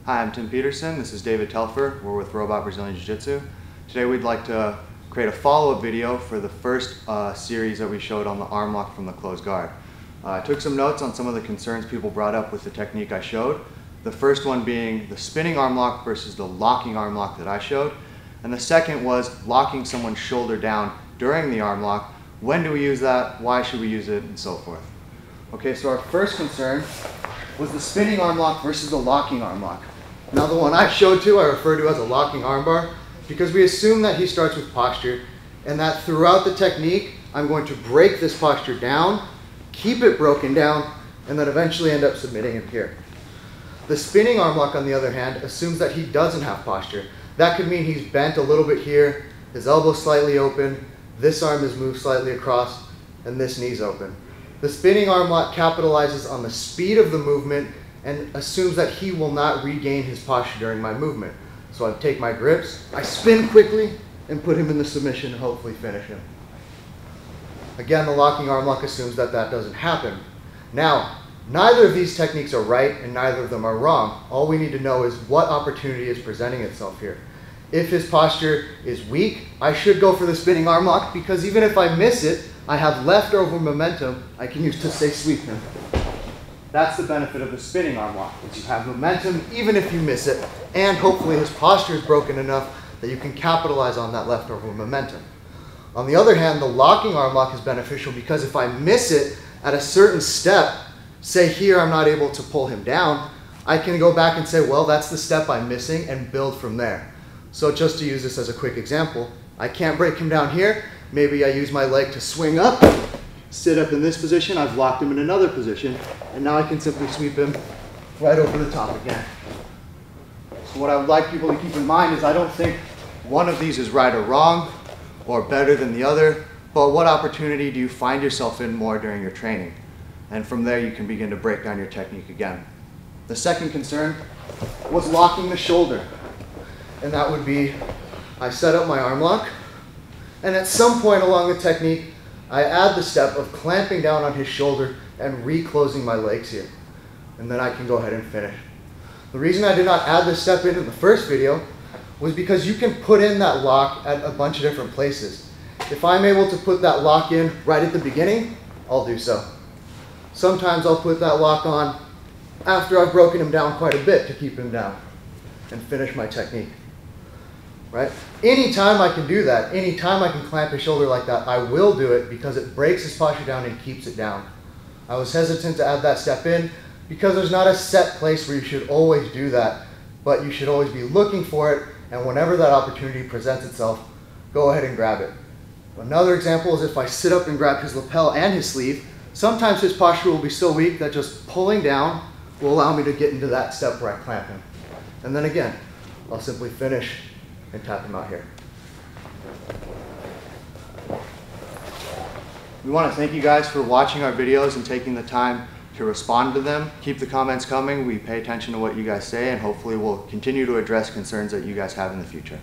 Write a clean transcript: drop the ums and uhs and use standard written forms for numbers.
Hi, I'm Tim Peterson. This is David Telfer. We're with Robot Brazilian Jiu-jitsu. Today we'd like to create a follow-up video for the first series that we showed on the arm lock from the closed guard. I took some notes on some of the concerns people brought up with the technique I showed. The first one being the spinning arm lock versus the locking arm lock that I showed. And the second was locking someone's shoulder down during the arm lock. When do we use that? Why should we use it? And so forth. Okay, so our first concern was the spinning arm lock versus the locking arm lock. Now the one I showed to, I refer to as a locking armbar, because we assume that he starts with posture and that throughout the technique, I'm going to break this posture down, keep it broken down, and then eventually end up submitting him here. The spinning arm lock, on the other hand, assumes that he doesn't have posture. That could mean he's bent a little bit here, his elbow's slightly open, this arm is moved slightly across, and this knee's open. The spinning arm lock capitalizes on the speed of the movement and assumes that he will not regain his posture during my movement. So I take my grips, I spin quickly, and put him in the submission and hopefully finish him. Again, the locking arm lock assumes that that doesn't happen. Now, neither of these techniques are right and neither of them are wrong. All we need to know is what opportunity is presenting itself here. If his posture is weak, I should go for the spinning arm lock, because even if I miss it, I have leftover momentum I can use to say sweep him. That's the benefit of the spinning arm lock, is you have momentum even if you miss it, and hopefully his posture is broken enough that you can capitalize on that leftover momentum. On the other hand, the locking arm lock is beneficial because if I miss it at a certain step, say here I'm not able to pull him down, I can go back and say, well, that's the step I'm missing, and build from there. So just to use this as a quick example, I can't break him down here. Maybe I use my leg to swing up, sit up in this position, I've locked him in another position, and now I can simply sweep him right over the top again. So what I would like people to keep in mind is I don't think one of these is right or wrong, or better than the other, but what opportunity do you find yourself in more during your training? And from there you can begin to break down your technique again. The second concern was locking the shoulder. And that would be, I set up my arm lock, and at some point along the technique, I add the step of clamping down on his shoulder and reclosing my legs here. And then I can go ahead and finish. The reason I did not add this step in the first video was because you can put in that lock at a bunch of different places. If I'm able to put that lock in right at the beginning, I'll do so. Sometimes I'll put that lock on after I've broken him down quite a bit to keep him down and finish my technique. Right? Anytime I can do that, anytime I can clamp his shoulder like that, I will do it because it breaks his posture down and keeps it down. I was hesitant to add that step in because there's not a set place where you should always do that, but you should always be looking for it, and whenever that opportunity presents itself, go ahead and grab it. Another example is if I sit up and grab his lapel and his sleeve, sometimes his posture will be so weak that just pulling down will allow me to get into that step where I clamp him. And then again, I'll simply finish and tap him out here. We want to thank you guys for watching our videos and taking the time to respond to them. Keep the comments coming. We pay attention to what you guys say, and hopefully we'll continue to address concerns that you guys have in the future.